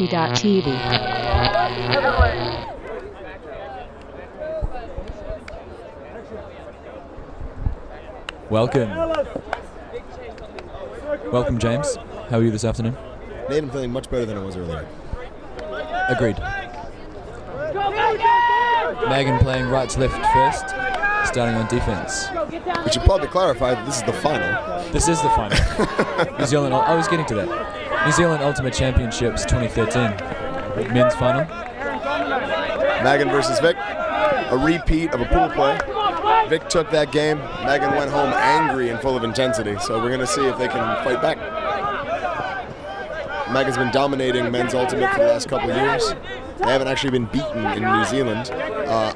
ulti.TV. Welcome, James. How are you this afternoon? Nate, I'm feeling much better than I was earlier. Agreed. Magon playing right to left first, starting on defense. We should probably clarify that this is the final. This is the final. New Zealand. I was getting to that. New Zealand Ultimate Championships 2013 men's final. Magon versus Vic, a repeat of a pool play. Vic took that game. Magon went home angry and full of intensity. So we're going to see if they can fight back. Magon's been dominating men's ultimate for the last couple of years. They haven't actually been beaten in New Zealand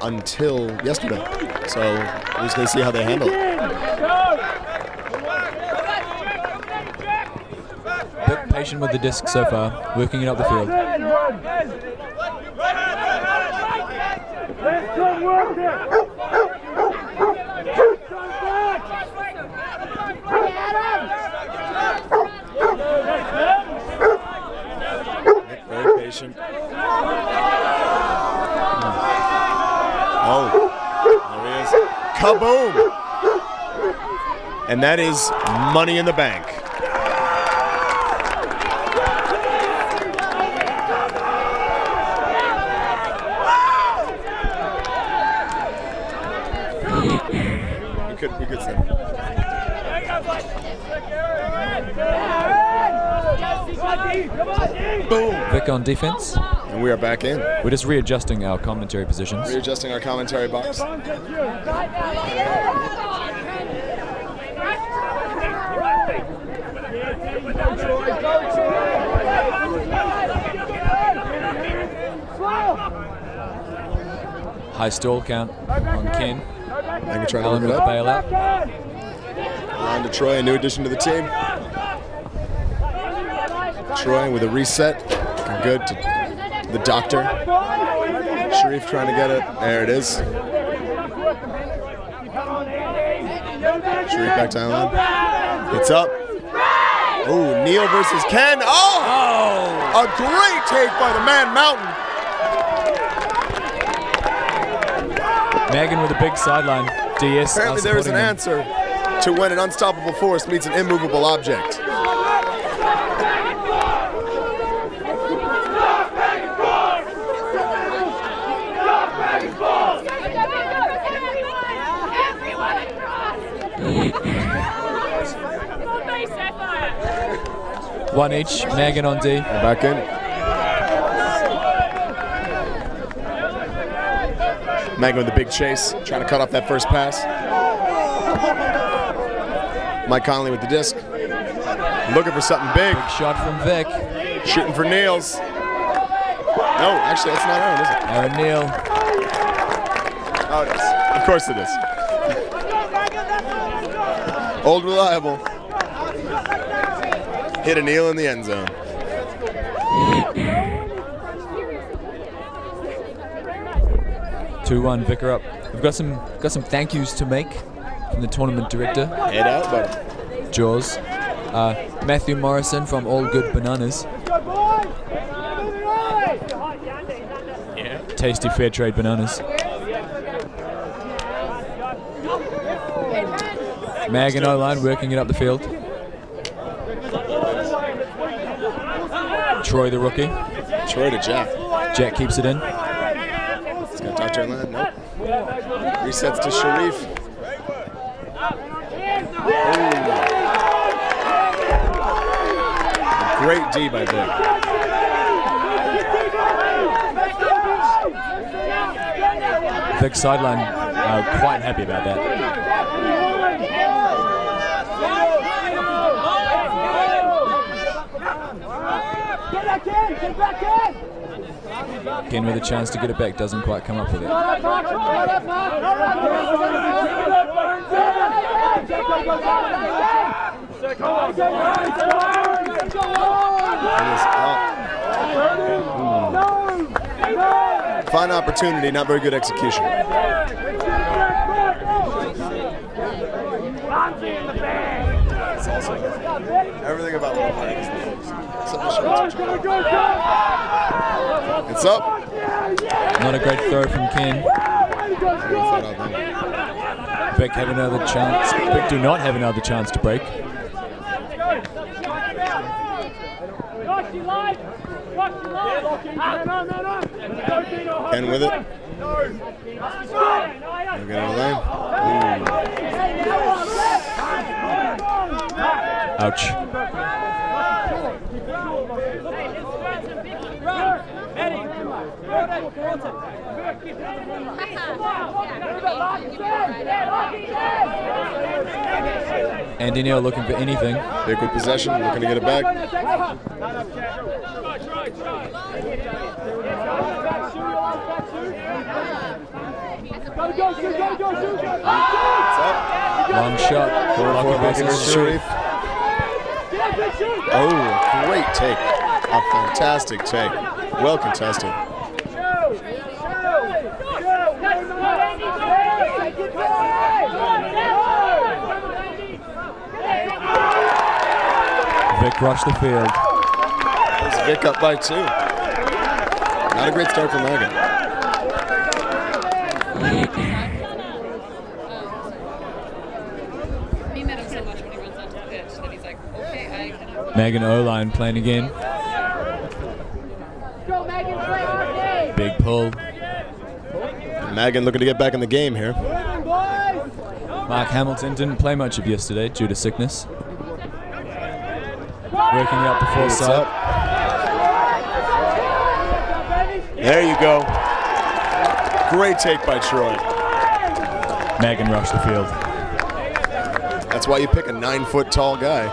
until yesterday. So we're just going to see how they handle it. Bit patient with the disc so far, working it up the field. Very patient. Oh, there he is. Kaboom! And that is money in the bank. We could say. Boom. Vic on defense. And we are back in. We're just readjusting our commentary positions. Readjusting our commentary box. High stall count on Ken. Magon trying Alan to with work the it up. bailout. On to Troy, a new addition to the team. Troy with a reset. Looking good to the doctor. Sharif trying to get it. There it is. Sharif back to Alan. It's up. Oh, Neil versus Ken. Oh! A great take by the man Mountain. Magon with a big sideline. DS. Apparently there is an answer to when an unstoppable force meets an immovable object. One each. Magon on D. Back in. Magon with the big chase, trying to cut off that first pass. Mike Conley with the disc. Looking for something big. Big shot from Vic. Shooting for Niels. No, actually, that's not Aaron, is it? Aaron Neal. Oh, it is. Of course it is. Old reliable. Hit a Neal in the end zone. Two-one, Vicar up. We've got some thank yous to make from the tournament director. Head out, buddy. Jaws. Matthew Morrison from All Good Bananas. Yeah. Tasty fair trade bananas. Magon O-line working it up the field. Troy the rookie. Troy to Jack. Jack keeps it in. He's got Dr. Land. Nope. Resets to Sharif. Great D by Vic. Vic sideline, quite happy about that. Ken with a chance to get it back, doesn't quite come up with it. Fine opportunity, not very good execution. That's awesome. Everything about Little Mike is the most. It's up. Not a great throw from Ken. Vic have another chance. Vic do not have another chance to break. Ken with it. Look at the lane. Ouch. Andy Neal looking for anything. Big with possession, looking to get it back. Long shot. Lucky versus Sharif. Oh, great take. A fantastic take. Well contested. Vic rushed the field. There's Vic up by 2. Not a great start for Magon. Magon O-line playing again. Big pull. Magon looking to get back in the game here. Mark Hamilton didn't play much of yesterday due to sickness. Working out the full side. There you go. Great take by Troy. Magon rushed the field. That's why you pick a 9-foot tall guy.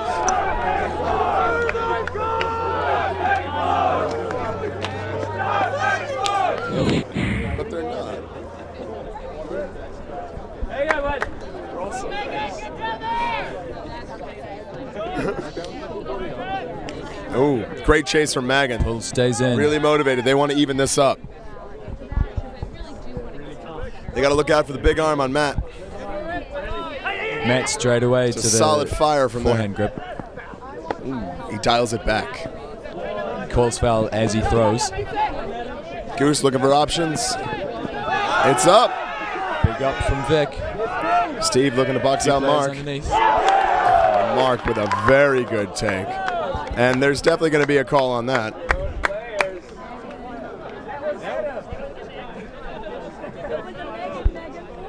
But they're not. Oh, great chase from Magon. Pull stays in. Really motivated. They want to even this up. They got to look out for the big arm on Matt. Matt straight away It's to a the solid fire from forehand there. grip. Ooh, he dials it back. Calls foul as he throws. Goose looking for options. It's up. Big up from Vic. Steve looking to box out Mark. Underneath. Mark with a very good take. And there's definitely going to be a call on that.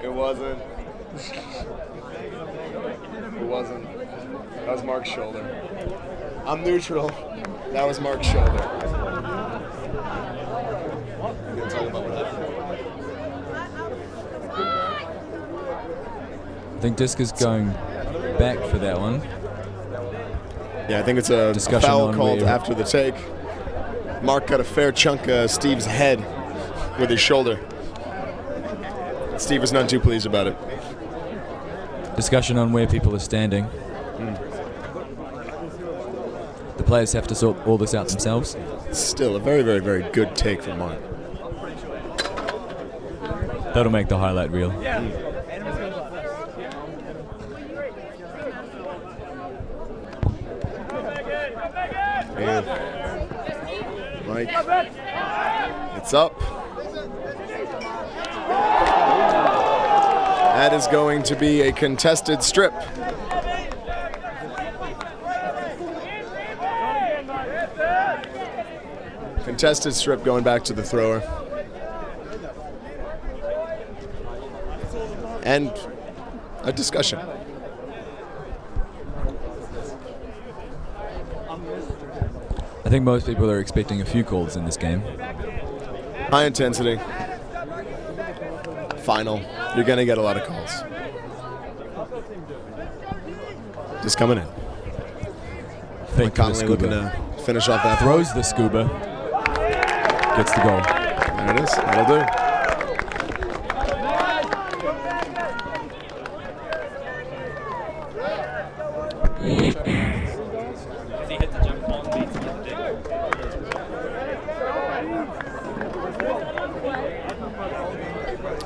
It wasn't. It wasn't. That was Mark's shoulder. I'm neutral. That was Mark's shoulder. I'm going to tell you about what happened. I think Disc is going back for that one. Yeah, I think it's a foul on called where- after the take. Mark got a fair chunk of Steve's head with his shoulder. Steve was not too pleased about it. Discussion on where people are standing. The players have to sort all this out themselves. Still a very, very, very good take from Mark. That'll make the highlight reel. And Mike, it's up. That is going to be a contested strip. Contested strip going back to the thrower. And a discussion. I think most people are expecting a few calls in this game. High intensity. Final. You're going to get a lot of calls. Just coming in. Fake to the Connolly looking scuba. to finish off that. Throws the scuba. Gets the goal. There it is. That'll do.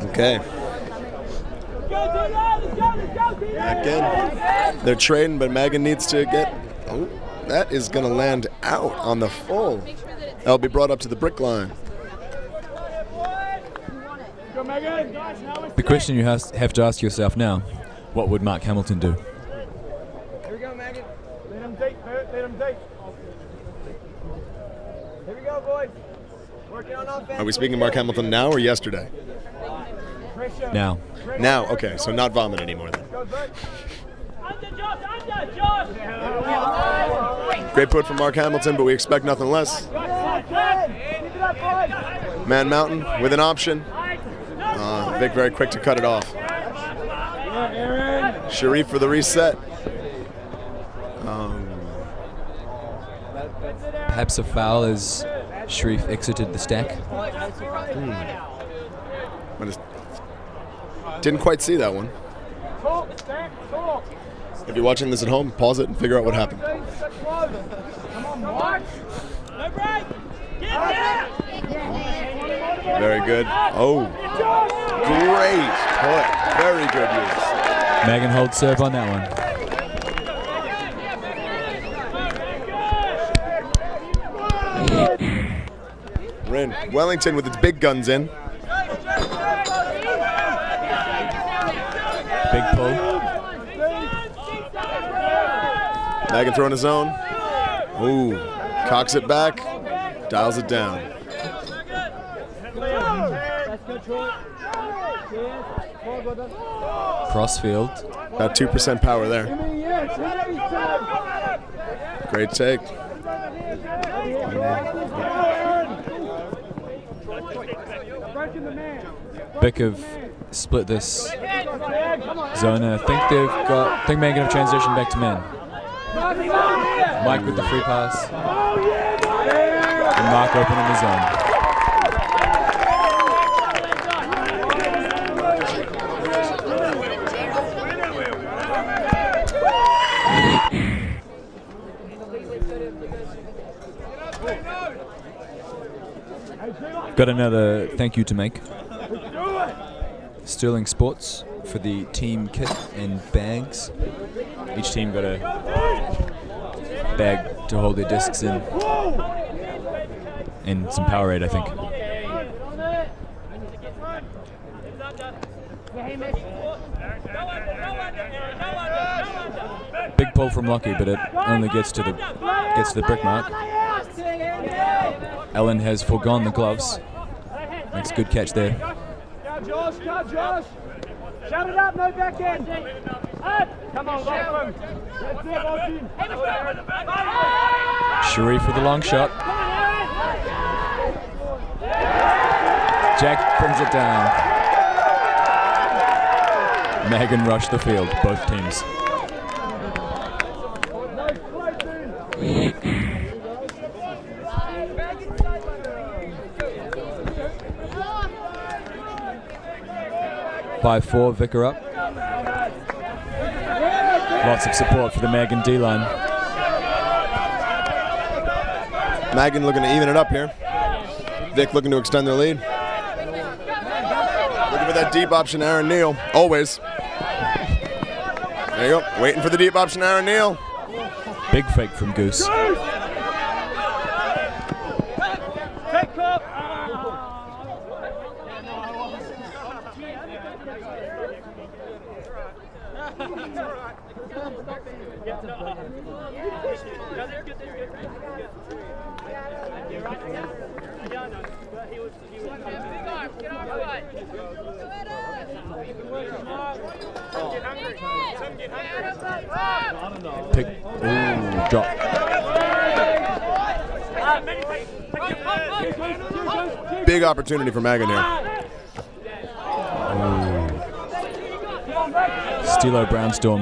Okay. Again, they're trading, but Magon needs to get... Oh, that is going to land out on the full. That'll be brought up to the brick line. The question you have to ask yourself now, what would Mark Hamilton do? Here we go, Magon. Let him deep, Bert. Let him deep. Here we go, boys. Working on offense. Are we speaking Mark Hamilton now or yesterday? Now. Now, okay, so not vomit anymore then. Great put from Mark Hamilton, but we expect nothing less. Man Mountain with an option. Vic very quick to cut it off. Sharif for the reset. Perhaps a foul as Sharif exited the stack. Didn't quite see that one. If you're watching this at home, pause it and figure out what happened. Very good. Oh, great put. Very good use. Magon holds serve on that one. Rin. Wellington with its big guns in. Big pull. Magon throwing his own. Ooh. Cocks it back. Dials it down. Crossfield. About 2% power there. Great take. Vic have split this zone. I think Magon have transitioned back to man. Mike with the free pass. And Mark open in the zone. Got another thank you to make. Sterling Sports for the team kit and bags. Each team got a bag to hold their discs in. And some Powerade, I think. Big pull from Lockie, but it only gets to the brick mark. Ellen has foregone the gloves. Makes a good catch there. Go Josh. Shut it up, no back end. Come on, Lachlan. That's it, Lachlan. Sharif with the long shot. Jack brings it down. Magon rushed the field, both teams. By 4, Vicar up. Lots of support for the Magon D-line. Magon looking to even it up here. Vic looking to extend their lead. Looking for that deep option, Aaron Neal. Always. There you go. Waiting for the deep option, Aaron Neal. Big fake from Goose. Drop. Big opportunity for Magon here. Stilo Brownstorm.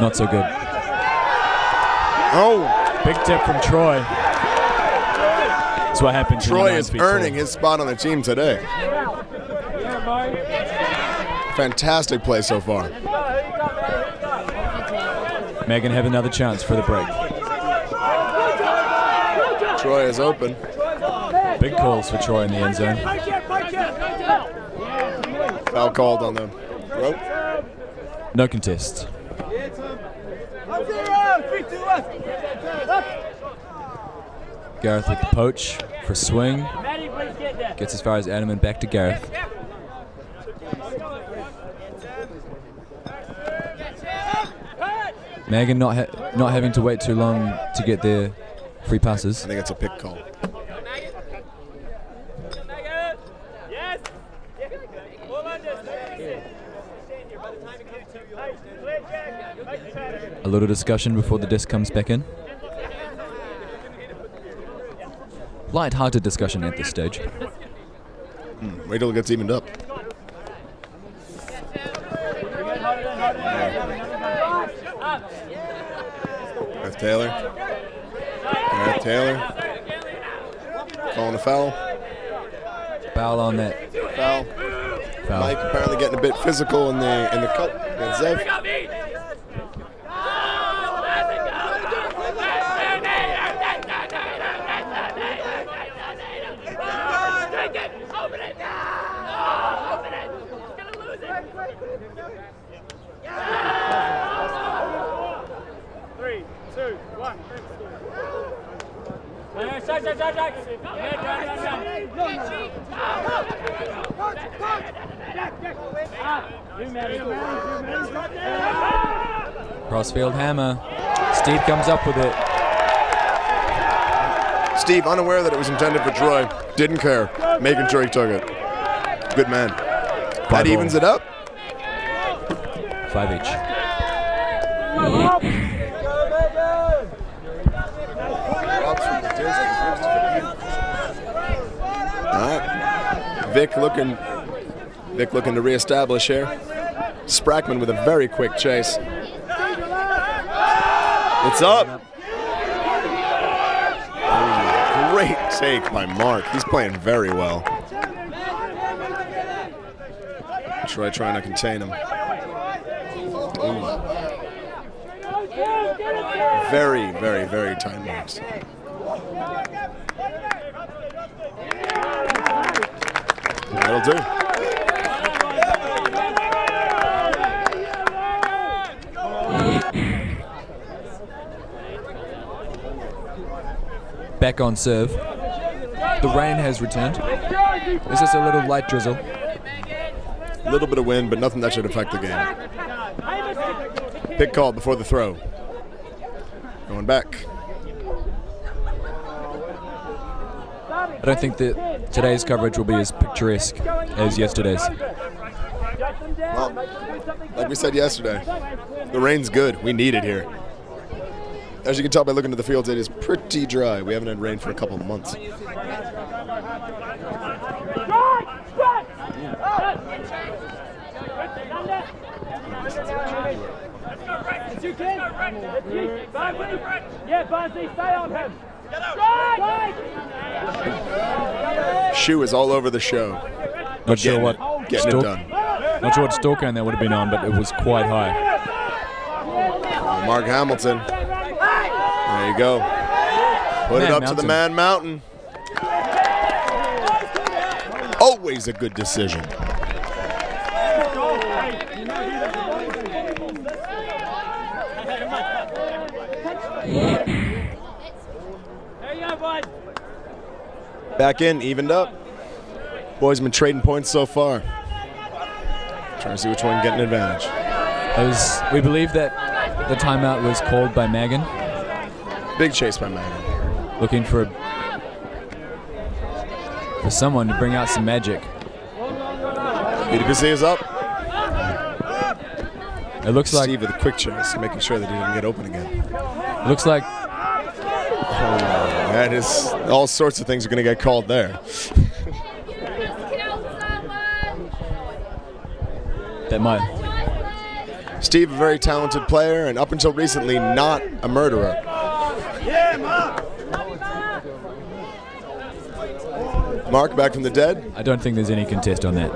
Not so good. Oh! Big tip from Troy. That's what happened. Troy is earning his spot on the team today. Fantastic play so far. Magon have another chance for the break. Troy is open. Big calls for Troy in the end zone. Foul called on the rope. No contest. Gareth with the poach for a swing. Gets as far as Adam and back to Gareth. Magon not having to wait too long to get their free passes. I think it's a pick call. A little discussion before the disc comes back in. Light-hearted discussion at this stage. Wait till it gets evened up. Gareth Taylor. Gareth Taylor. Calling a foul. Foul on that. Foul. Foul. Mike apparently getting a bit physical in the cut against Zev. Crossfield hammer. Steve comes up with it. Steve, unaware that it was intended for Troy, didn't care, making sure he took it. Good man. That evens it up. 5 each. Vic looking to reestablish here. Sprackman with a very quick chase. It's up. Great take by Mark. He's playing very well. Troy trying to contain him. Very, very, very tight marks. That'll do. Back on serve. The rain has returned. This is a little light drizzle. A little bit of wind, but nothing that should affect the game. Pick call before the throw. Going back. I don't think that today's coverage will be as picturesque as yesterday's. Well, like we said yesterday, the rain's good. We need it here. As you can tell by looking at the fields, it is pretty dry. We haven't had rain for a couple of months. Shoe is all over the show. Not sure what getting it done. Not sure what stalk count that would have been on, but it was quite high. Mark Hamilton. There you go. Put it up to the Man Mountain. Always a good decision. Back in, evened up. Boys have been trading points so far. Trying to see which one can get an advantage. We believe that the timeout was called by Magon. Big chase by Magon. Looking for someone to bring out some magic. EDPC is up. It looks like Steve with a quick chase, making sure that he didn't get open again. It looks like that is all sorts of things are going to get called there. that might. Steve, a very talented player, and up until recently, not a murderer. Mark, back from the dead. I don't think there's any contest on that.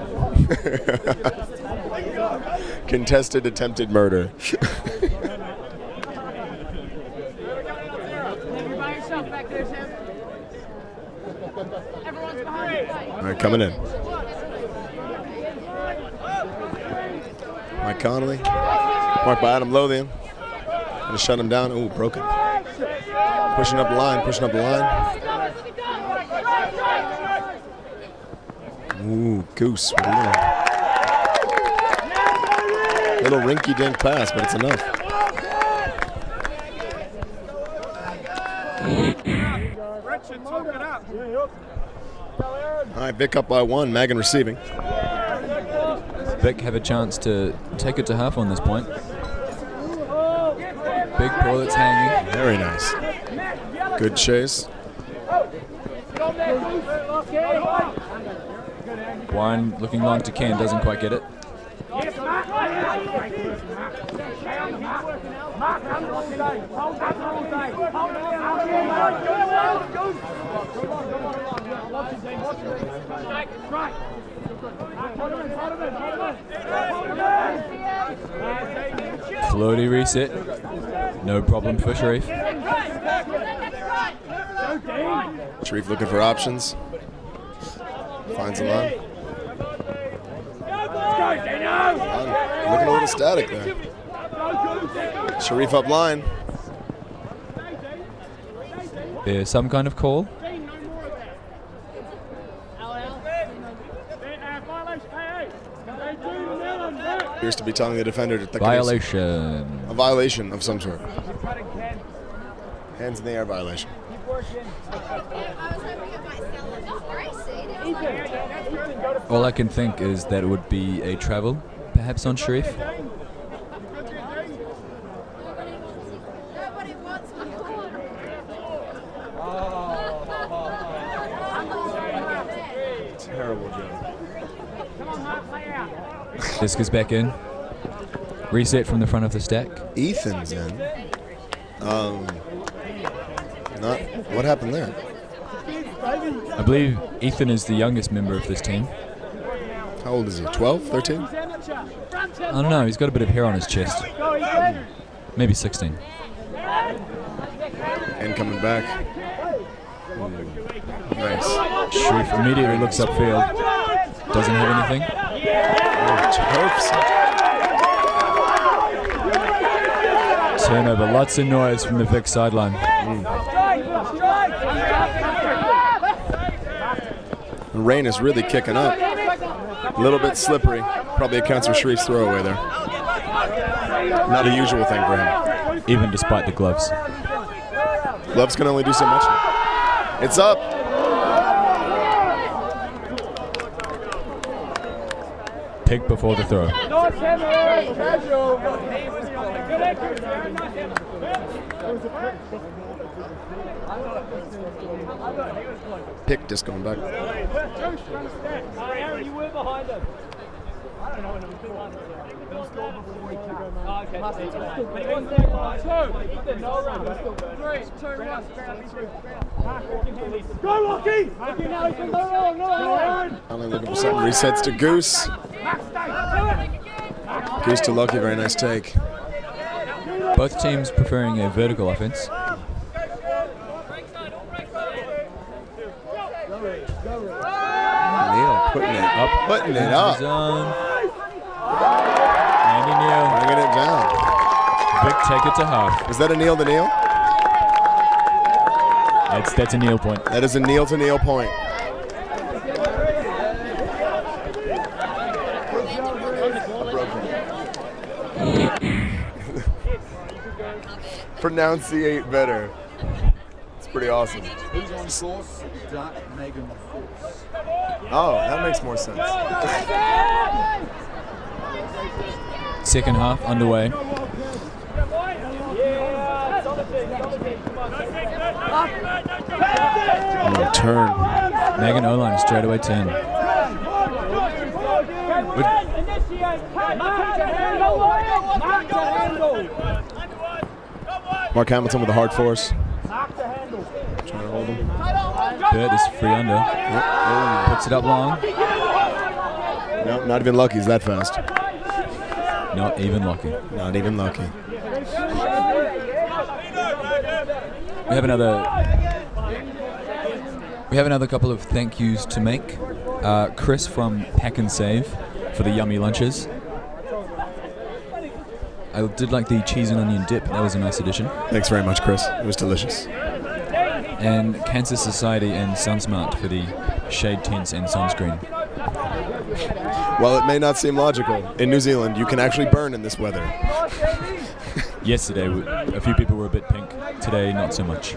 Contested attempted murder. All right, coming in. Mike Connolly. Marked by Adam Lothian. Gonna shut him down. Ooh, broken. Pushing up the line, pushing up the line. Ooh, Goose with a little rinky-dink pass, but it's enough. All right, Vic up by 1. Magon receiving. Vic have a chance to take it to half on this point. Big ball that's hanging. Very nice. Good chase. Wine looking long to Ken, doesn't quite get it. Floaty reset. No problem for Sharif. Sharif looking for options. Finds a line. Looking a little static there. Sharif up line. There's some kind of call. Appears to be telling the defender to Violation. A violation of some sort. Hands in the air violation. All I can think is that it would be a travel, perhaps on Sharif. Terrible job. This goes back in. Reset from the front of the stack. Ethan's in. What happened there? I believe Ethan is the youngest member of this team. How old is he? 12? 13? I don't know, he's got a bit of hair on his chest. Maybe 16. And coming back. Nice. Sharif immediately looks upfield. Doesn't have anything. Turnover, lots of noise from the Vic sideline. The rain is really kicking up. A little bit slippery. Probably accounts for Sharif's throwaway there. Not a usual thing for him. Even despite the gloves. Gloves can only do so much. It's up. Pick before the throw. Pick just going back. Finally looking for something. Resets to Goose. Goose to Lucky. Very nice take. Both teams preferring a vertical offense. Neil putting it up. Putting it up. Andy Neal. Bringing it down. Vic take it to half. Is that a Neil to Neil? That's a Neil point. That is a Neil to Neil point. Pronunciate better. It's pretty awesome. Who's on course? Magon. Oh, that makes more sense. Second half underway. Turn. Magon O-line straight away 10. Mark Hamilton with a hard force. Trying to hold him. Burt is free under. Puts it up long. No, not even Lucky's that fast. Not even Lucky. Not even Lucky. We have another couple of thank yous to make. Chris from Pack and Save for the yummy lunches. I did like the cheese and onion dip. That was a nice addition. Thanks very much, Chris. It was delicious. And Cancer Society and SunSmart for the shade tints and sunscreen. While it may not seem logical, in New Zealand you can actually burn in this weather. Yesterday, a few people were a bit pink. Today, not so much.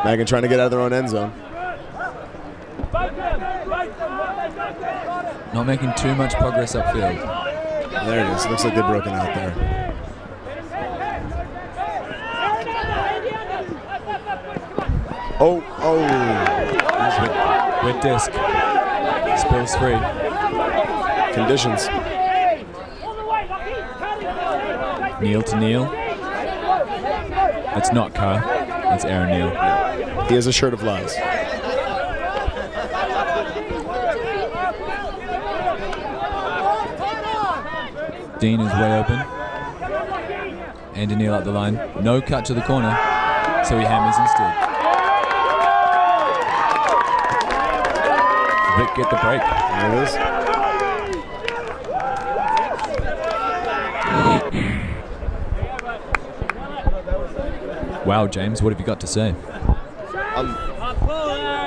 Magon trying to get out of their own end zone. Not making too much progress upfield. There it is. Looks like they've broken out there. Oh. Wet disc. Spills free. Conditions. Kneel to kneel. That's not Carr. That's Aaron Neal. He has a shirt of lies. Dean is way open. And Neal up the line. No cut to the corner, so he hammers instead. Vic get the break. There it is. Wow, James, what have you got to say?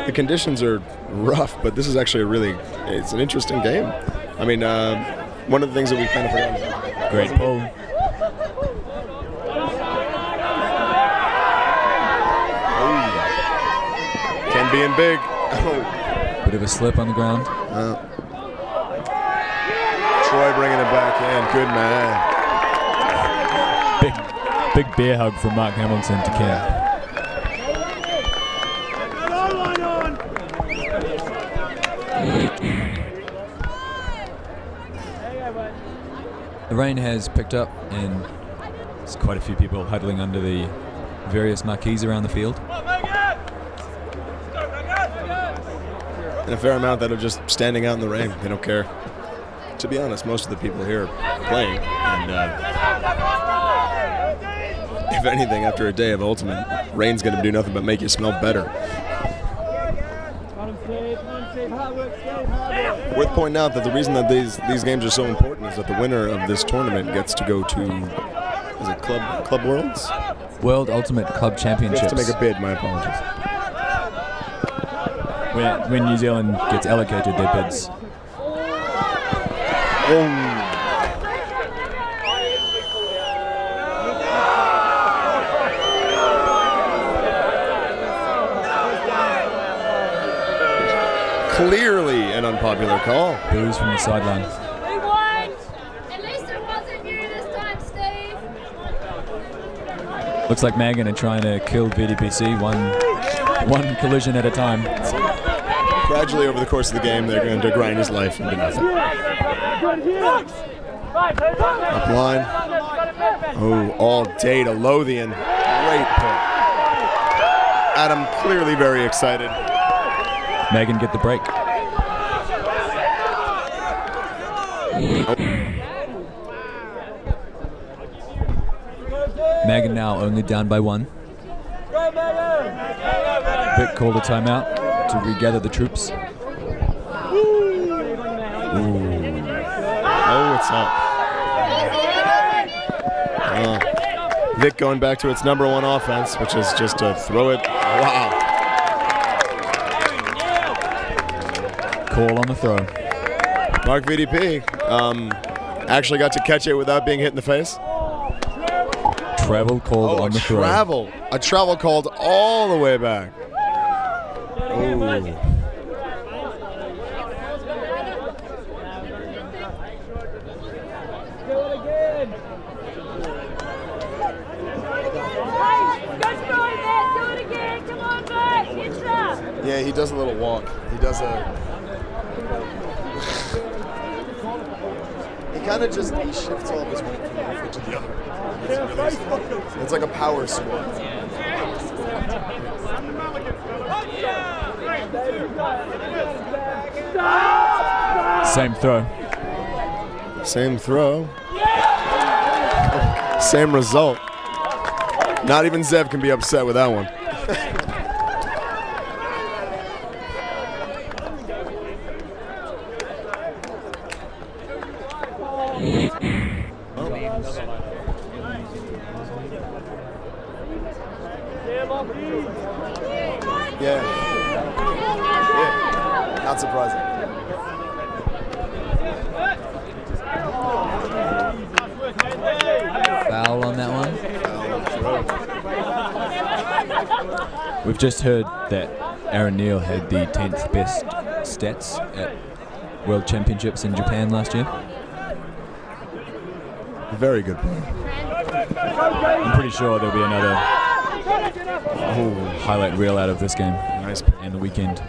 The conditions are rough, but this is actually it's an interesting game. I mean, one of the things that we've kind of forgotten. Great pull. Can be in big. Bit of a slip on the ground. Troy bringing it back in. Good man. Big bear hug from Mark Hamilton to Ken. The rain has picked up and there's quite a few people huddling under the various marquees around the field. And a fair amount that are just standing out in the rain. They don't care. To be honest, most of the people here are playing. And if anything, after a day of Ultimate, rain's going to do nothing but make you smell better. Worth pointing out that the reason that these games are so important is that the winner of this tournament gets to go to, is it Club Worlds? World Ultimate Club Championships. To make a bid, my apologies. When New Zealand gets allocated their bids. Clearly an unpopular call. Boos from the sideline. We won! At least it wasn't you this time, Steve. Looks like Magon are trying to kill VDPC one collision at a time. Gradually over the course of the game, they're going to grind his life into nothing. Up line. Oh, all day to Lothian. Great pull. Adam clearly very excited. Magon get the break. Magon now only down by 1. Vic called a timeout to regather the troops. Oh, it's up. Vic going back to its #1 offense, which is just to throw it. Wow. Call on the throw. Mark VDP actually got to catch it without being hit in the face. Travel called on the throw. A travel called all the way back. Ooh. Yeah, he does a little walk. He does he kind of just shifts all of his weight from one foot to the other. It's like a power squat. Same throw. Same throw. Same result. Not even Zev can be upset with that one. Yeah. Not surprising. Foul on that one. We've just heard that Aaron Neal had the 10th best stats at World Championships in Japan last year. Very good play. I'm pretty sure there'll be another highlight reel out of this game. Nice. And the weekend.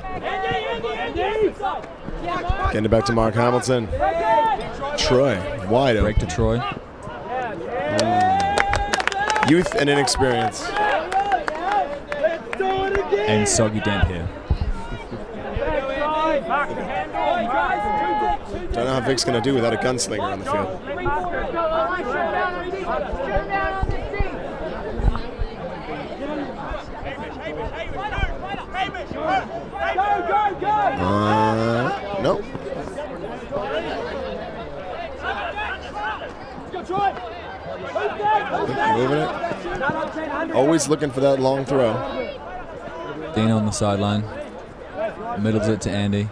Getting it back to Mark Hamilton. Troy, wide Break open. to Troy. Youth and inexperience. And soggy damp hair. Don't know how Vic's going to do without a gunslinger on the field. No. Moving it. Always looking for that long throw. Dean on the sideline. Middles it to Andy.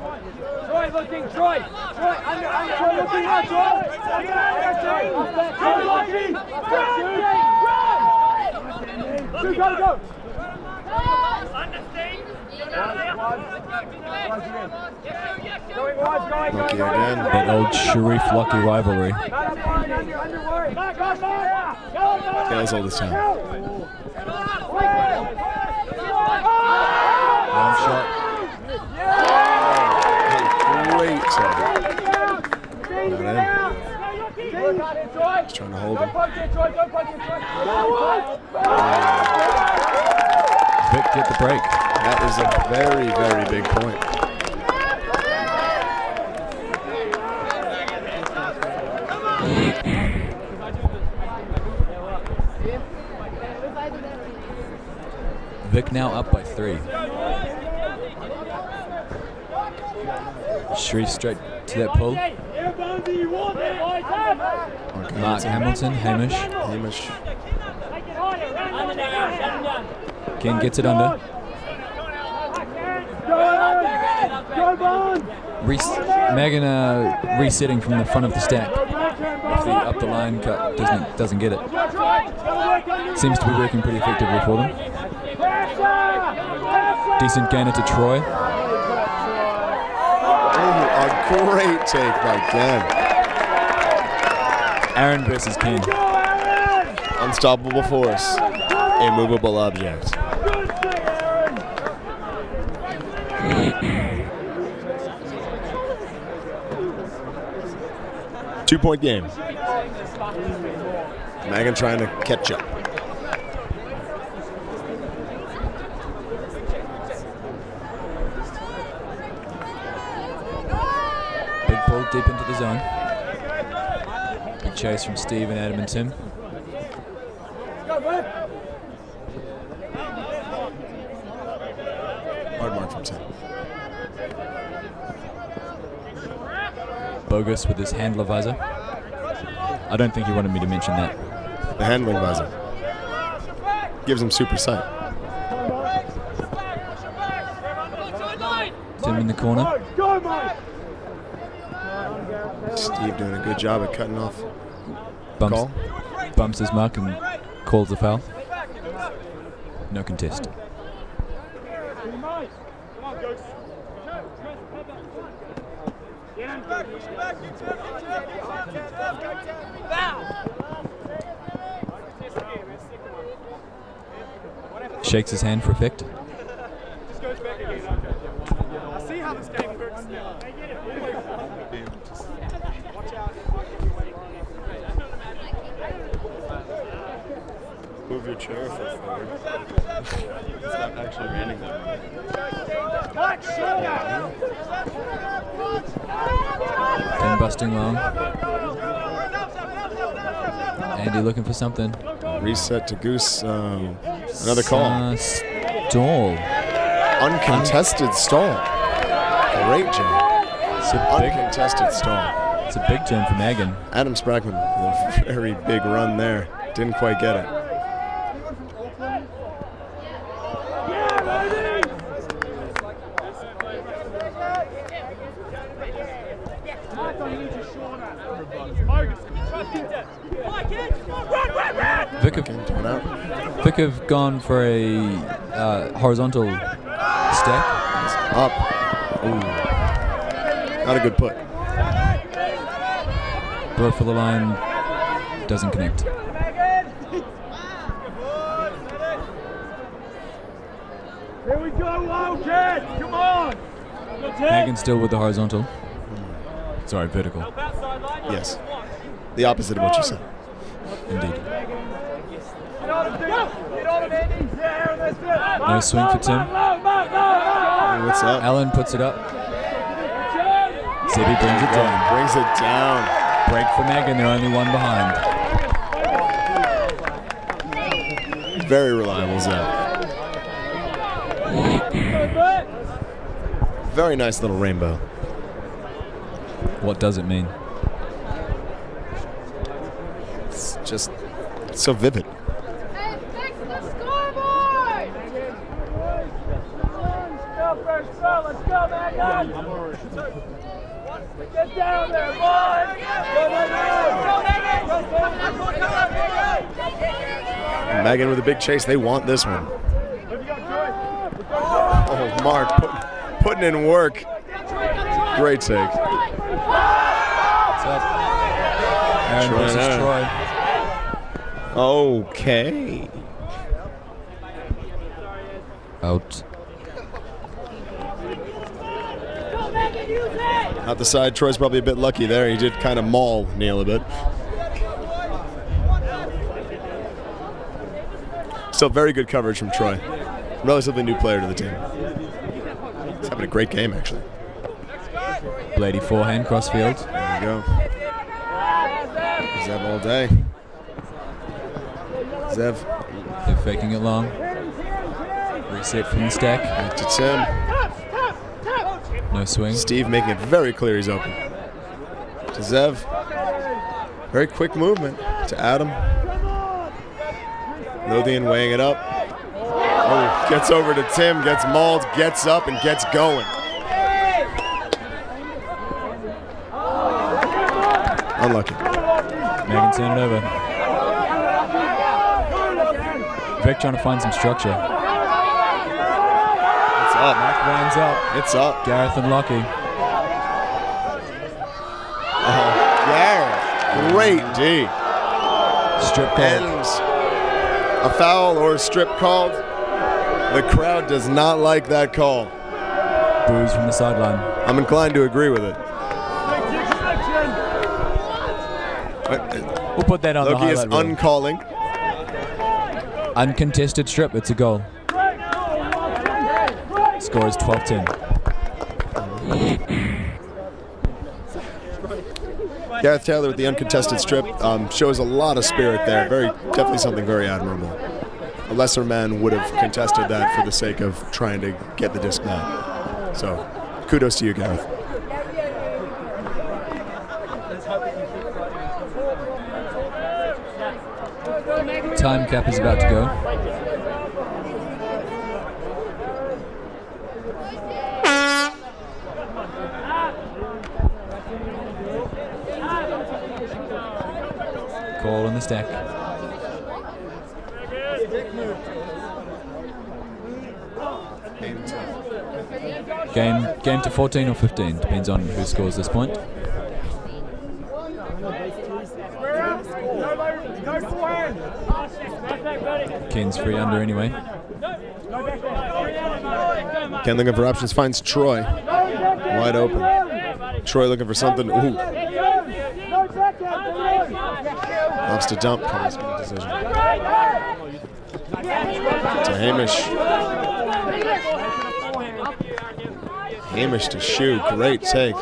Troy looking, Troy. Troy, under, Troy looking, Troy. Troy, go. Lucky again. That old Sharif Lucky rivalry. Tails all this time. Long shot. Great save. Not in. Just trying to hold him. Vic get the break. That is a very, very big point. Vic now up by 3. Sharif straight to that pull. Mark Hamilton, Hamish. Again gets it under. Magon resetting from the front of the stack. If the up the line cut doesn't get it. Seems to be working pretty effectively for them. Decent gainer to Troy. Oh, a great take by Ken. Aaron versus Ken. Unstoppable force. Immovable object. Two-point game. Magon trying to catch up. Big pull deep into the zone. Big chase from Steve and Adam and Tim. Hard mark from Tim. Bogus with his handler visor. I don't think he wanted me to mention that. The handling visor. Gives him super sight. Tim in the corner. Steve doing a good job at cutting off. Bumps his mark and calls the foul. No contest. Shakes his hand for effect. I see how this game works now. Move your chair forward. It's not actually raining that much. 10 busting long. Andy looking for something. Reset to Goose. Another call. Stall. Uncontested stall. Great jam. It's a big, Uncontested stall. it's a big jam for Magon. Adam Sprackman with a very big run there. Didn't quite get it. Vic Coming out. have gone for a horizontal stack. Up. Ooh. Not a good put. Broke for the line. Doesn't connect. Here we go, Wildcats! Come on! Magon still with the horizontal. Sorry, vertical. Yes. The opposite of what you said. Indeed. No swing for Tim. Hey, what's up? Allen puts it up. Zebby brings it down. Brings it down. Break for Magon, they're only one behind. Very reliable Zev. Very nice little rainbow. What does it mean? It's just so vivid. Hey, fix the scoreboard! Let's go, Magon! Get down there, boys! Magon with a big chase. They want this one. Oh, Mark putting in work. Great take. What's up? Aaron versus Troy. Okay. Out. Out the side. Troy's probably a bit lucky there. He did kind of maul Neil a bit. Still very good coverage from Troy. Relatively new player to the team. He's having a great game, actually. Blady forehand, crossfield. There we go. Zev all day. Zev. They're faking it long. Reset from the stack. Back to Tim. No swing. Steve making it very clear he's open. To Zev. Very quick movement. To Adam. Lothian weighing it up. Oh, gets over to Tim, gets mauled, gets up, and gets going. Unlucky. Magon turned it over. Vic trying to find some structure. It's up. Mac winds up. It's up. Gareth and Lockie. Oh, Gareth. Great D. Strip call. And a foul or a strip called. The crowd does not like that call. Boos from the sideline. I'm inclined to agree with it. We'll put that on Loki the is highlight reel. uncalling. Uncontested strip. It's a goal. Score is 12-10. Gareth Taylor with the uncontested strip shows a lot of spirit there. Definitely something very admirable. A lesser man would have contested that for the sake of trying to get the disc back. So, kudos to you, Gareth. Time cap is about to go. Call in the stack. Game to 14 or 15, depends on who scores this point. Ken's free under anyway. Ken looking for options, finds Troy. Wide open. Troy looking for something. Ooh. Loves to dump. Decision. To Hamish. Hamish to shoot. Great take.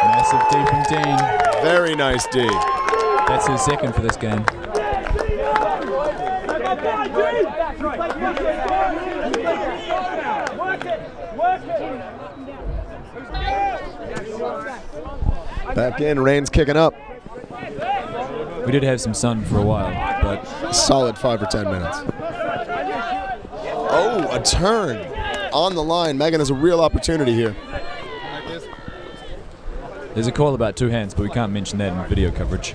Massive D from Dean. Very nice D. That's his second for this game. Back in, rain's kicking up. We did have some sun for a while, but Solid 5 or 10 minutes. Oh, a turn on the line. Magon has a real opportunity here. There's a call about 2 hands, but we can't mention that in video coverage.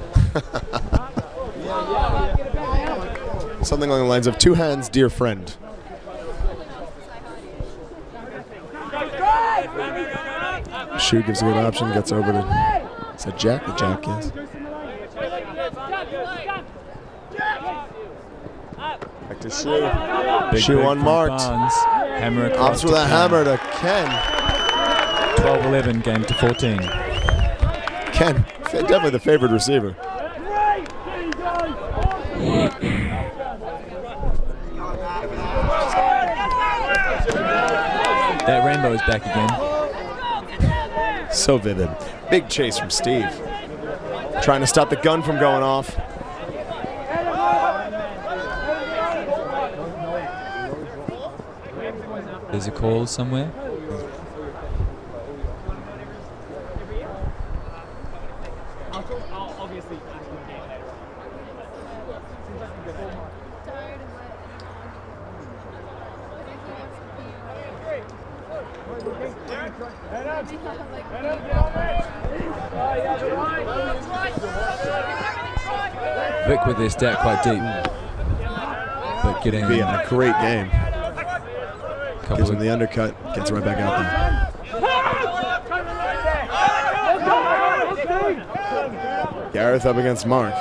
Something along the lines of 2 hands, dear friend. Shu gives a good option, gets over to... Is that Jack? The Jack, yes. Back to Shu. Shu unmarked. Hammer across Opts with a hammer to Ken. 12-11, game to 14. Ken, definitely the favored receiver. That rainbow is back again. So vivid. Big chase from Steve. Trying to stop the gun from going off. There's a call somewhere. Vic with their stat quite deep, but getting Be having a great game. Gives him the undercut, gets right back out there. Gareth up against Mark.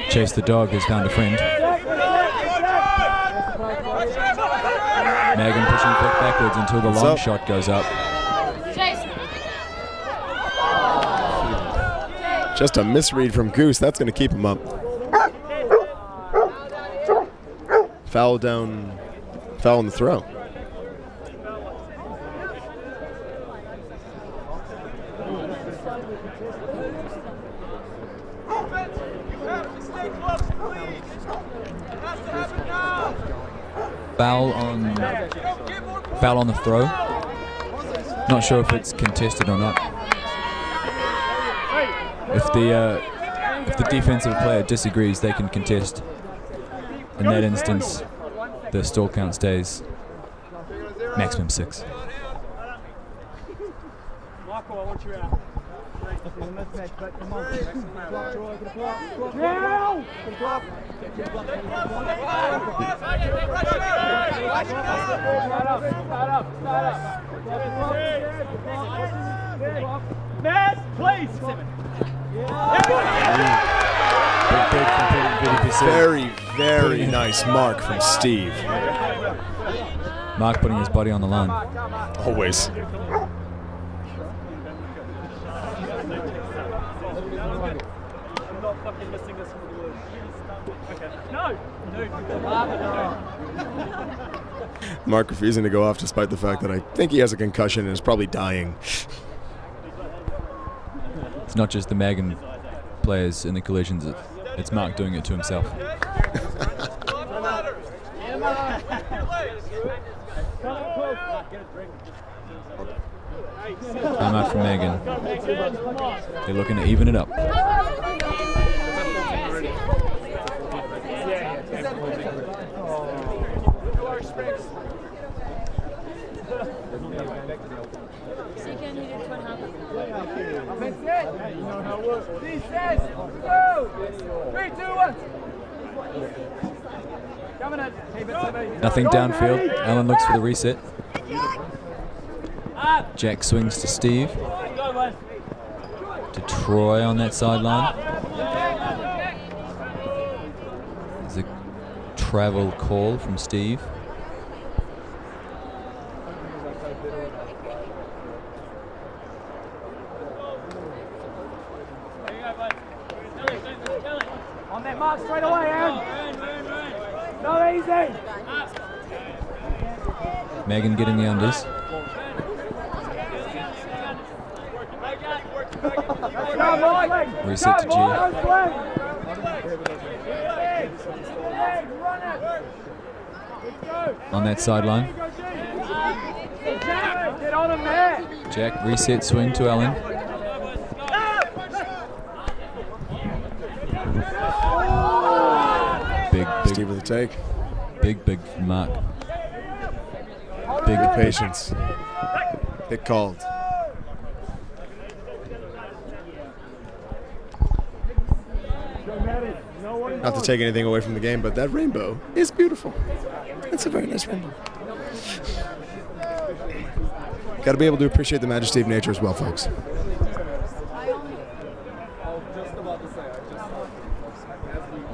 Chase the dog has found a friend. Magon pushing Vic backwards until the long shot goes up. Just a misread from Goose. That's going to keep him up. Foul down. Foul on the throw. Foul on the throw. Not sure if it's contested or not. If the defensive player disagrees, they can contest. In that instance, the stall count stays maximum 6. Michael, I want you out. Now! Matt, please! Very, very nice mark from Steve. Mark putting his body on the line. Always. Mark refusing to go off despite the fact that I think he has a concussion and is probably dying. It's not just the Magon players in the collisions, it's Mark doing it to himself. Time out from Magon. They're looking to even it up. Nothing downfield. Allen looks for the reset. Jack swings to Steve. To Troy on that sideline. There's a travel call from Steve. On that mark straight away, Aaron. No easy. Magon getting the unders. Reset to G. On that sideline. Jack reset swing to Allen. Steve with the take. Big mark. Big Patience. Pick called. Not to take anything away from the game, but that rainbow is beautiful. It's a very nice rainbow. Got to be able to appreciate the majesty of nature as well, folks.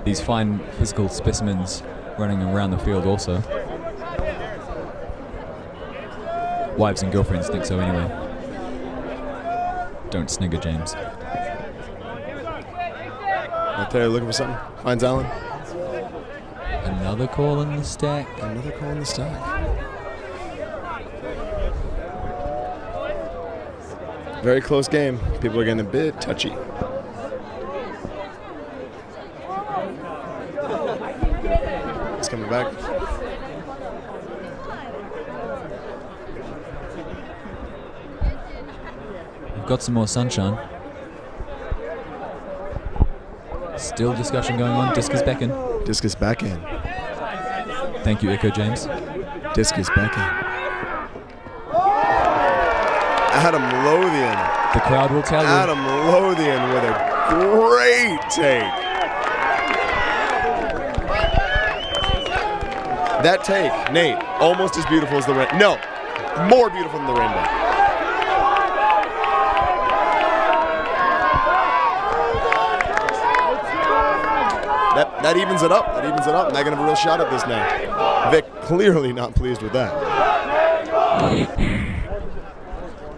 These fine physical specimens running around the field also. Wives and girlfriends think so anyway. Don't snigger, James. Right there, looking for something. Finds Allen. Another call in the stack. Another call in the stack. Very close game. People are getting a bit touchy. He's coming back. We've got some more sunshine. Still discussion going on. Discus back in. Discus back in. Thank you, Echo James. Discus back in. Adam Lothian. The crowd will tell you. Adam Lothian with a great take. That take, Nate, almost as beautiful as the rainbow. No, more beautiful than the rainbow. That evens it up. That evens it up. And they're going to have a real shot at this now. Vic clearly not pleased with that.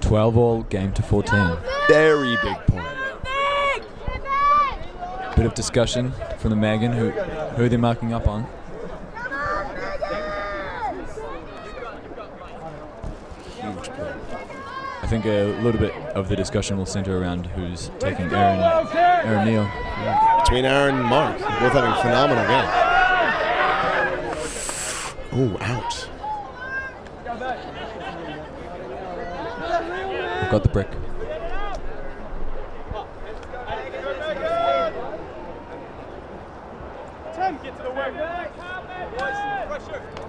12-all, game to 14. Very big point. Bit of discussion from the Magon, who they're marking up on. Huge point. I think a little bit of the discussion will center around who's taking Aaron Neal. Between Aaron and Mark, both having a phenomenal game. Oh, out. We've got the brick.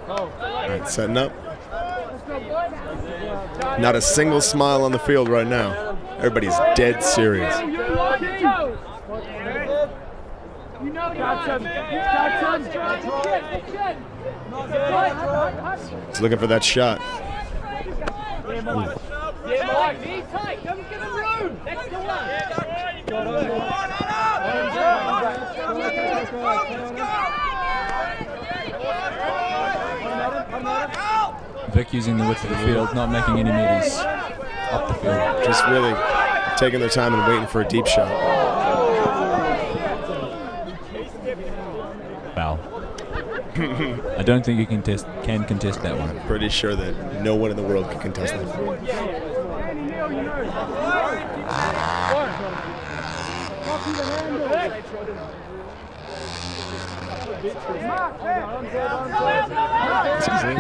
All right, setting up. Not a single smile on the field right now. Everybody's dead serious. He's looking for that shot. Vic using the width of the field, not making any meters up the field. Just really taking their time and waiting for a deep shot. Wow. I don't think you can contest that one. I'm pretty sure that no one in the world can contest that. Excuse me.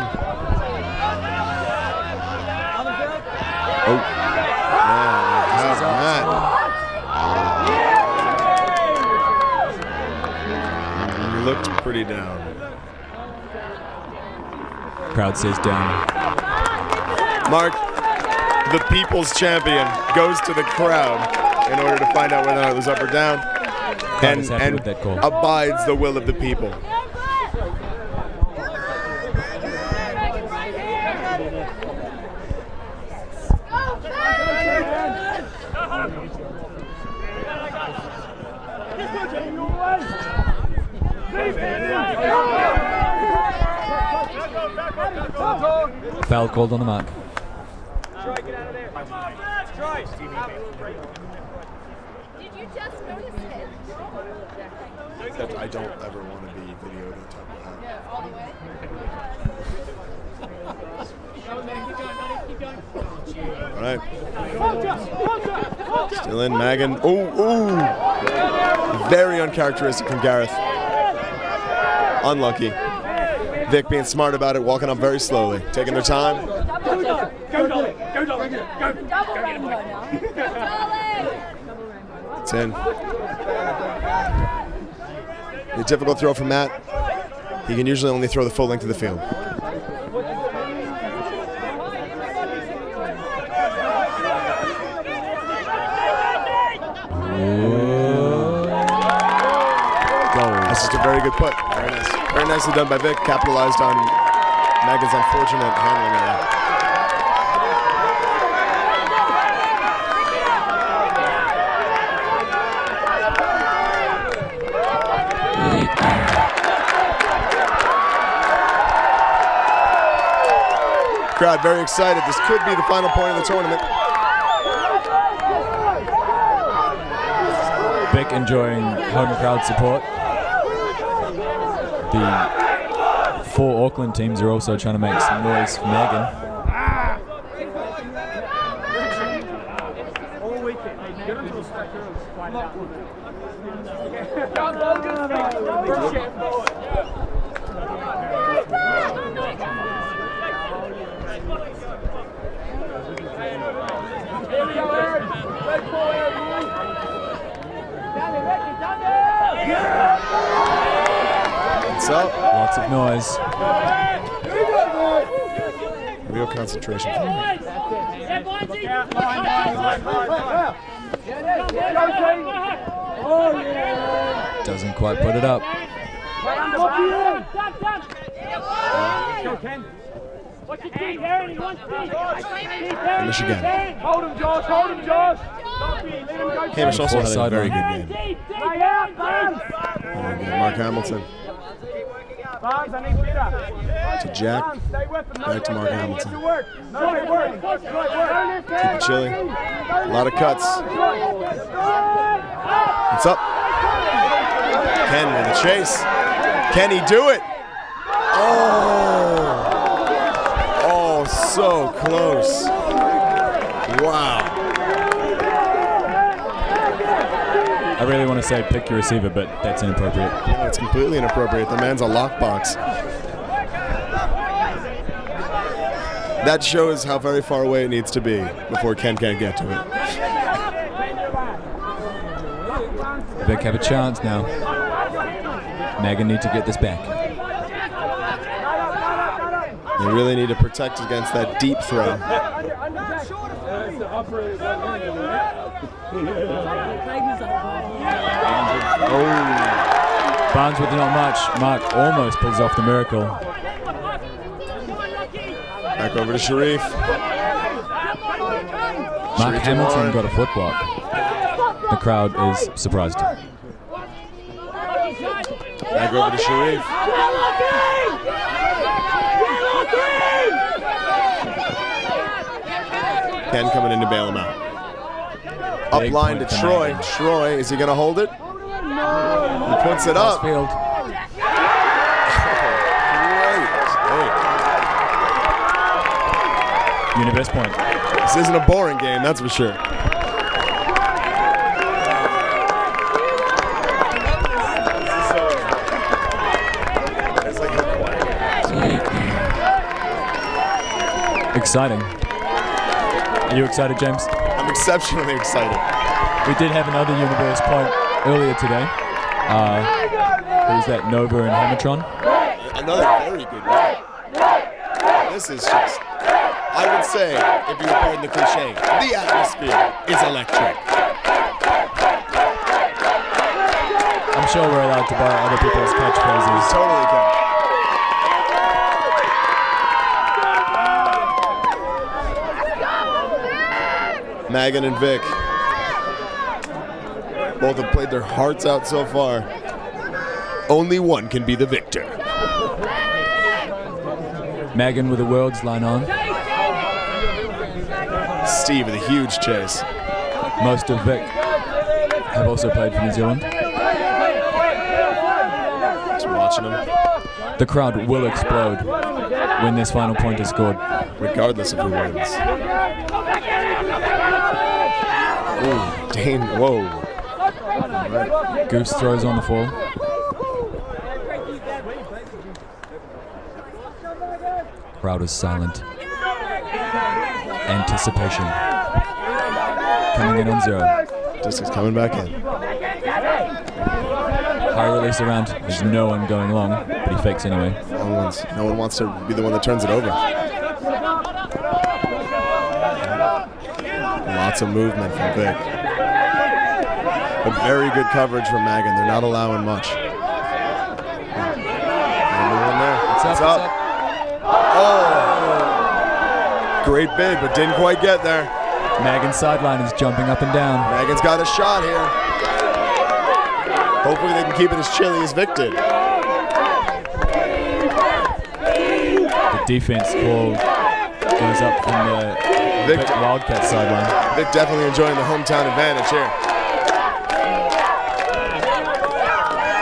Oh. Yeah, looked pretty down. Crowd says down. Mark, the people's champion, goes to the crowd in order to find out whether or not it was up or down, and that call. abides the will of the people. Foul called on the mark. Did you just notice it? Except I don't ever want to be videoed on top of that. Yeah, all the way. All right. Still in, Magon. Ooh. Very uncharacteristic from Gareth. Unlucky. Vic being smart about it, walking up very slowly, taking their time. It's in. A difficult throw from Matt. He can usually only throw the full length of the field. That's just a very good put. Very nice. Very nicely done by Vic. Capitalized on Magon's unfortunate handling of that. Crowd very excited. This could be the final point of the tournament. Vic enjoying home crowd support. The 4 Auckland teams are also trying to make some noise for Magon. What's up? Lots of noise. Real concentration. Doesn't quite put it up. Michigan. Hold him, Josh. Hold him, Josh. Hamish also had a Sideline. very good game. Very good. Mark Hamilton to Jack. Back to Mark Hamilton. Keep it chilly. A lot of cuts. It's up. Ken with the chase. Can he do it? Oh, so close. Wow. I really want to say pick your receiver, but that's inappropriate. Yeah, it's completely inappropriate. The man's a lockbox. That shows how very far away it needs to be before Ken can't get to it. Vic have a chance now. Magon need to get this back. They really need to protect against that deep throw. Barnes with not much. Mark almost pulls off the miracle. Back over to Sharif. Mark Hamilton got a foot block. The crowd is surprised. Back over to Sharif. Ken coming in to bail him out. Up Big line to point for Troy. Magon. Troy, is he going to hold it? He puts it up. Field. Great. Universe point. This isn't a boring game, that's for sure. Exciting. Are you excited, James? I'm exceptionally excited. We did have another universe point earlier today. It was that Nova and Hamatron. Another very good game. This is just, I would say, if you were pardon the cliche, the atmosphere is electric. I'm sure we're allowed to borrow other people's catchphrases. Totally can. Magon and Vic both have played their hearts out so far. Only one can be the victor. Magon with the world's line on. Steve with a huge chase. Most of Vic have also played for New Zealand. Just watching him, The crowd will explode when this final point is scored. regardless of who wins. Ooh, Dane, whoa. Goose throws on the fall. Crowd is silent. Anticipation. Coming in on 0. Disc is coming back in. high release around. There's no one going long, but he fakes anyway. No one wants to be the one that turns it over. Lots of movement from Vic. But very good coverage from Magon. They're not allowing much. It's up. Oh! Great bid, but didn't quite get there. Magon's sideline is jumping up and down. Magon's got a shot here. Hopefully they can keep it as chilly as Vic did. The defense call goes up from the Vic Wildcats sideline. Vic definitely enjoying the hometown advantage here.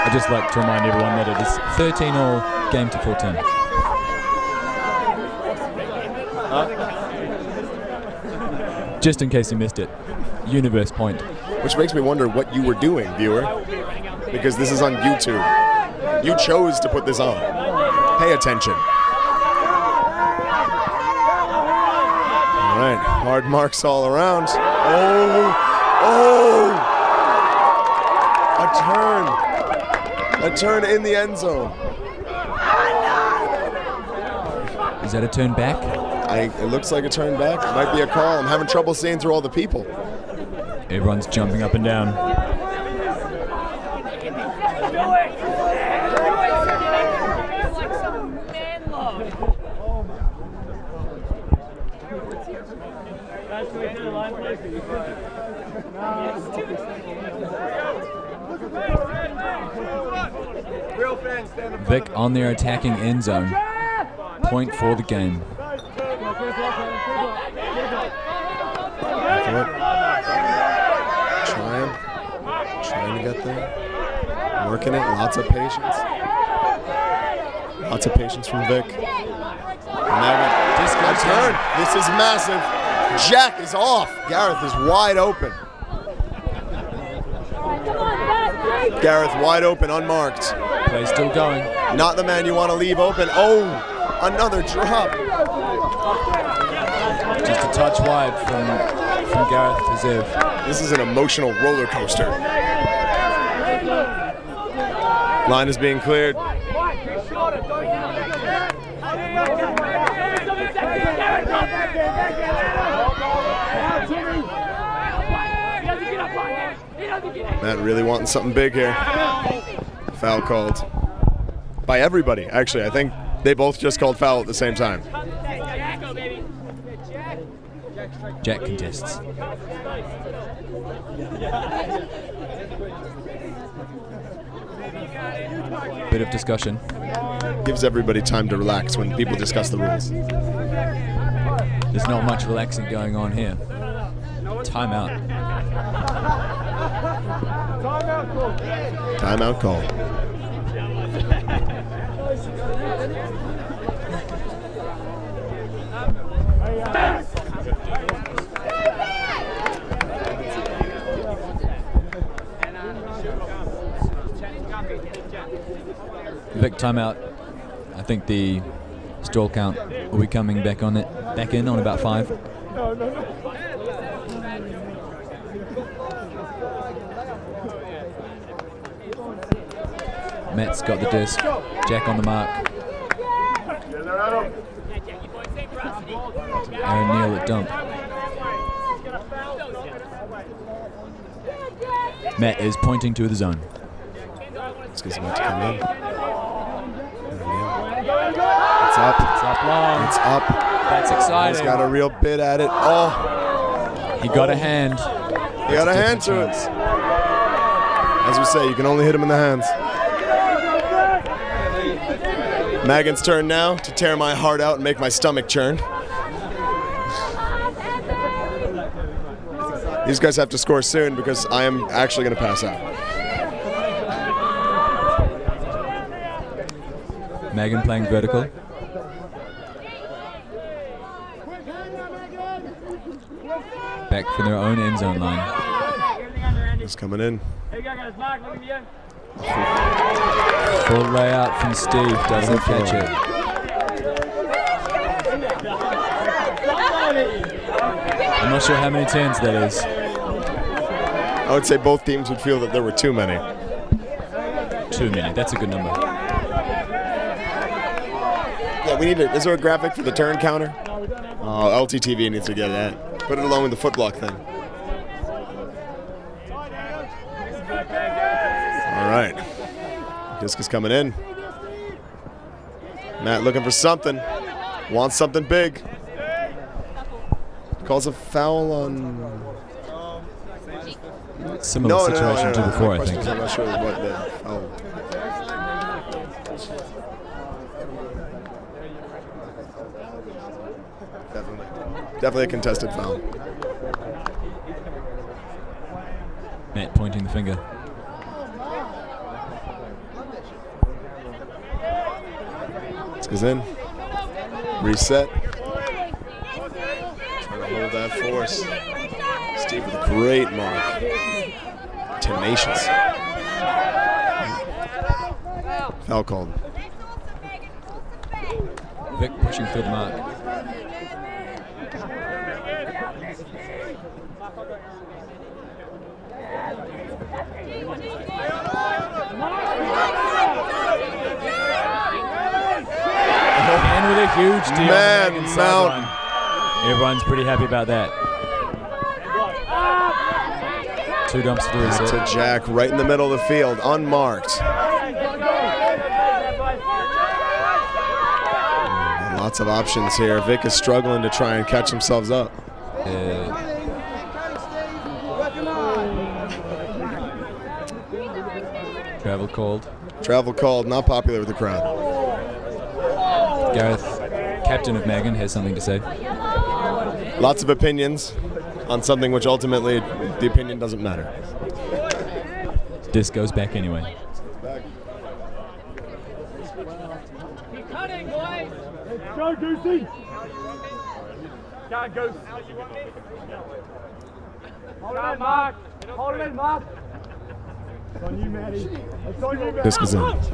I'd just like to remind everyone that it is 13-all game to 14. Just in case you missed it. Universe point. Which makes me wonder what you were doing, viewer. Because this is on YouTube. You chose to put this on. Pay attention. All right, hard marks all around. Oh! A turn in the end zone. Is that a turn back? It looks like a turn back. It might be a call. I'm having trouble seeing through all the people. Everyone's jumping up and down. Vic on their attacking end zone. Point for the game. Trying to get there. Working it. Lots of patience. Lots of patience from Vic. A turn. This is massive. Jack is off. Gareth is wide open. Gareth wide open, unmarked. Play still going. Not the man you want to leave open. Oh, another drop. Just a touch wide from Gareth to Zev. This is an emotional roller coaster. Line is being cleared. Matt really wanting something big here. Foul called. By everybody, actually. I think they both just called foul at the same time. Jack contests. Bit of discussion. Gives everybody time to relax when people discuss the rules. There's not much relaxing going on here. Timeout. Timeout call. Vic timeout. I think the stall count will be coming back in on about 5. Matt's got the disc. Jack on the mark. Aaron Neal at dump. Matt is pointing to the zone. Let's get Matt to come in. It's up. It's up long. It's up. That's exciting. He's got a real bit at it. Oh. He got a hand. He got a hand to it. As we say, you can only hit him in the hands. Magon's turn now to tear my heart out and make my stomach churn. These guys have to score soon because I am actually going to pass out. Magon playing vertical. Back from their own end zone line. He's coming in. Full layout from Steve, doesn't catch it. I'm not sure how many turns that is. I would say both teams would feel that there were too many. too many. That's a good number. Yeah, we need to. Is there a graphic for the turn counter? Oh, ulti.TV needs to get that. Put it along with the foot block thing. All right. Disc is coming in. Matt looking for something. Wants something big. Calls a foul on. Similar situation to before, I think. I'm not sure what the foul. Definitely a contested foul. Matt pointing the finger. This goes in. Reset. Trying to hold that force. Steve with a great mark. Tenacious. Foul called. Vic pushing through the mark. And with a huge deal. Man, Mountain. Everyone's pretty happy about that. 2 dumps to reset. To Jack right in the middle of the field, unmarked. Lots of options here. Vic is struggling to try and catch themselves up. Travel called. Travel called, not popular with the crowd. Gareth, captain of Magon, has something to say. Lots of opinions on something which ultimately the opinion doesn't matter. Disc goes back anyway. Keep cutting, boys. Go, Goosey. Go, Goose. Hold it in, Mark. Hold it in, Mark. It's on you, Maddie. It's on you, Maddie. Disc is in. It's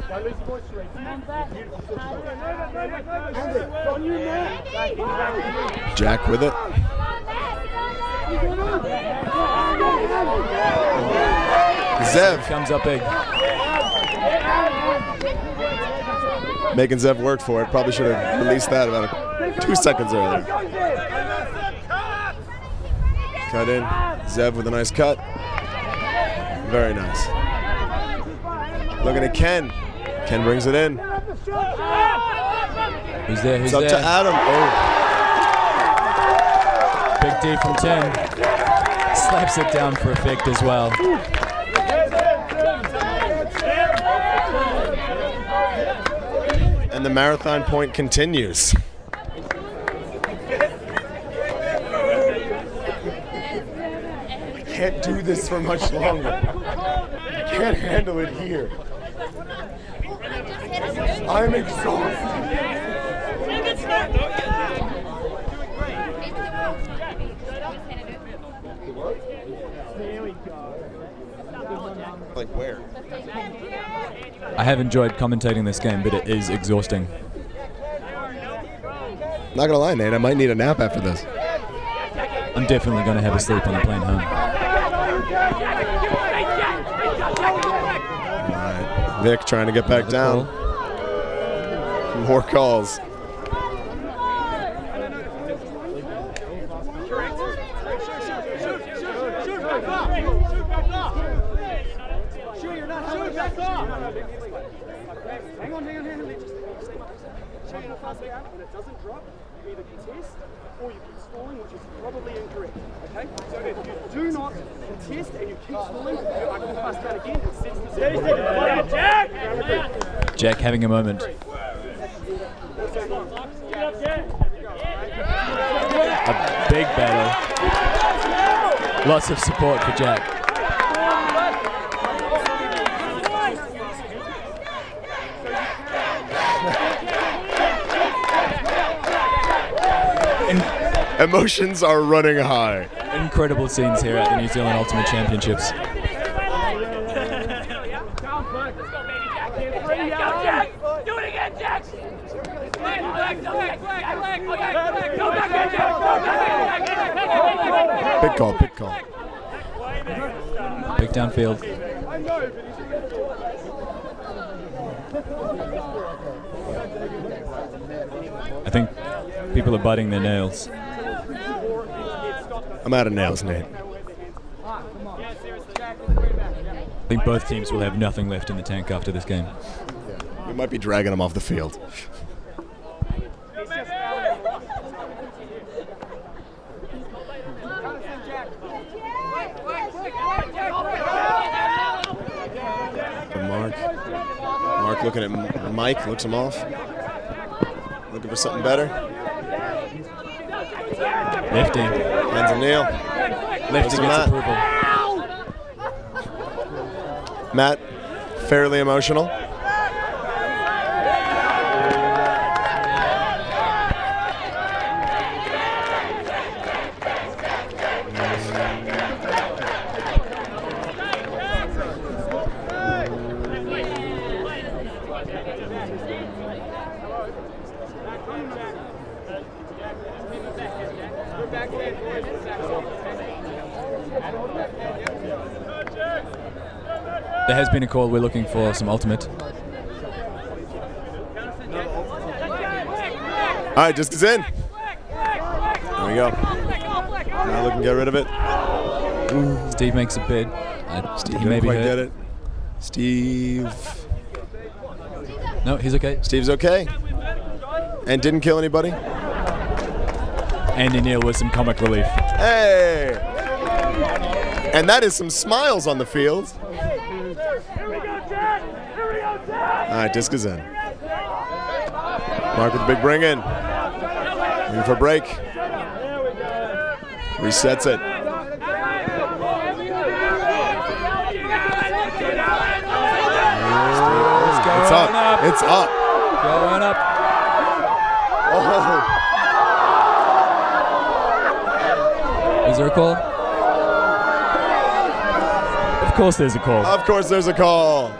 on you, Matt. Jack with it. Zev comes up big. Making Zev work for it. Probably should have released that about 2 seconds earlier. Cut in. Zev with a nice cut. Very nice. Looking at Ken. Ken brings it in. Who's there? Who's it's up there? to Adam. Oh. Big D from 10. Slaps it down for effect as well. And the marathon point continues. I can't do this for much longer. I can't handle it here. I'm exhausted. Like where? I have enjoyed commentating this game, but it is exhausting. Not gonna lie, Nate, I might need a nap after this. I'm definitely gonna have a sleep on the plane home. Alright, Vic trying to get back down. More calls. Hang on. When it doesn't drop, you either contest or you keep stalling, which is probably incorrect. Okay? So if you do not contest and you keep stalling, I can pass that again. It sets the Jack! Jack having a moment. A big battle. Lots of support for Jack. Emotions are running high. Incredible scenes here at the New Zealand Ultimate Championships. Let's go, Jack! Do it again, Jack! Big call, big call. Big downfield. I think people are biting their nails. I'm out of nails, Nate. I think both teams will have nothing left in the tank after this game. We might be dragging them off the field. Mark looking at Mike, looks him off. Looking for something better. Lefty. Hands a Neil. Lefty gets approval. Matt, fairly emotional. There has been a call. We're looking for some ultimate. All right, disc is in. There we go. Now looking to get rid of it. Steve makes a bid. Steve He may be quite hurt. get it. Steve. No, he's okay. Steve's okay. And didn't kill anybody. Andy Neal with some comic relief. Hey! And that is some smiles on the field. All right, disc is in. Mark with the big bring in. Looking for a break. Resets it. It's up. It's up. Going up. Oh. Is there a call? Of course there's a call. Of course there's a call.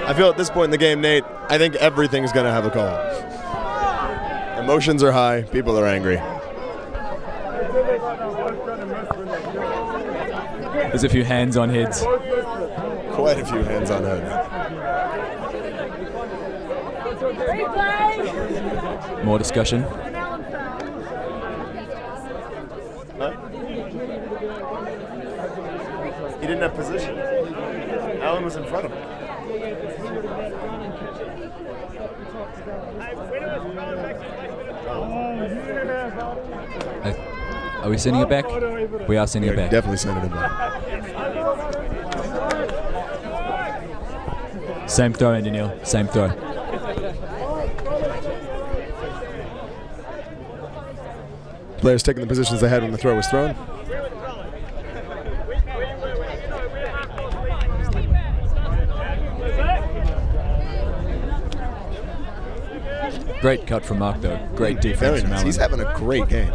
I feel at this point in the game, Nate, I think everything's going to have a call. Emotions are high. People are angry. There's a few hands on heads. Quite a few hands on heads. More discussion. Huh? He didn't have position. Alan was in front of him. Are we sending it back? We are sending it back. Definitely sending it back. Same throw, Andy Neal. Same throw. Players taking the positions they had when the throw was thrown. Great cut from Mark, though. Great defense Very from nice. Alan. He's having a great game.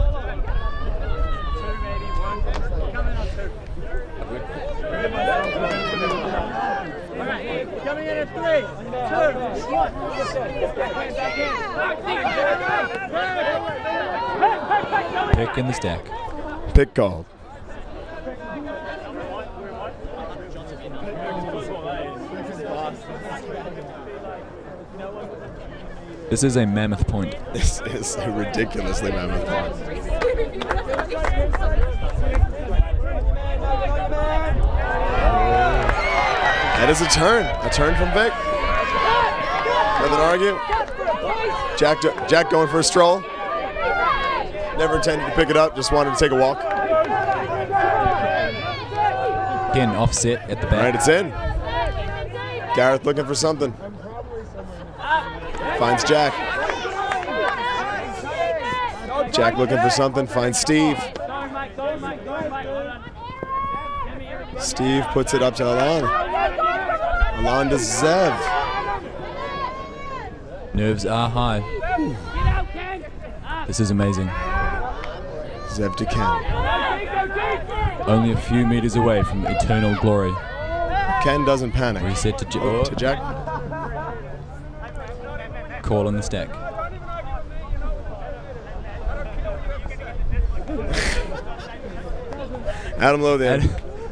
Coming in at 3, 2, 1. Pick in the stack. Pick called. This is a mammoth point. This is a ridiculously mammoth point. That is a turn from Vic. Nothing to argue. Jack going for a stroll. Never intended to pick it up, just wanted to take a walk. Again, offset at the All right, back. it's in. Gareth looking for something. Finds Jack. Jack looking for something, finds Steve. Steve puts it up to Alan. Alan to Zev. Nerves are high. This is amazing. Zev to Ken. Only a few meters away from eternal glory. Ken doesn't panic. Reset to, To Jack. Call on the stack. Adam Lothian,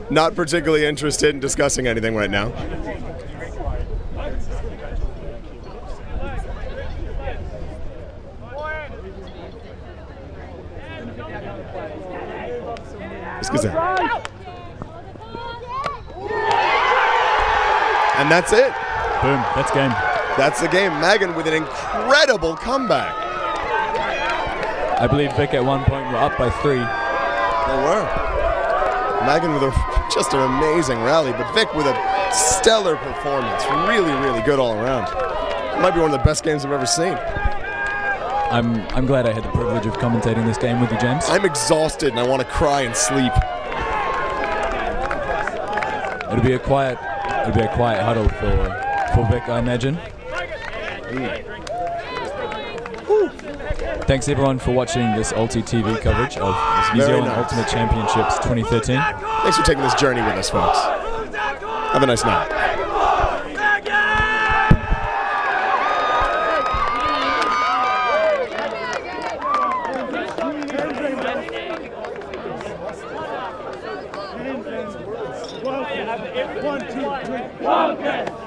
not particularly interested in discussing anything right now. This goes in. And that's it. Boom, that's game. That's the game. Magon with an incredible comeback. I believe Vic at one point were up by 3. They were. Magon with just an amazing rally, but Vic with a stellar performance. Really, really good all around. It might be one of the best games I've ever seen. I'm glad I had the privilege of commentating this game with you, James. I'm exhausted and I want to cry and sleep. It'll be a quiet huddle for Vic, I imagine. Thanks everyone for watching this ulti.TV coverage of New Zealand Ultimate Championships 2013. Thanks for taking this journey with us, folks. Have a nice night. Wildcats.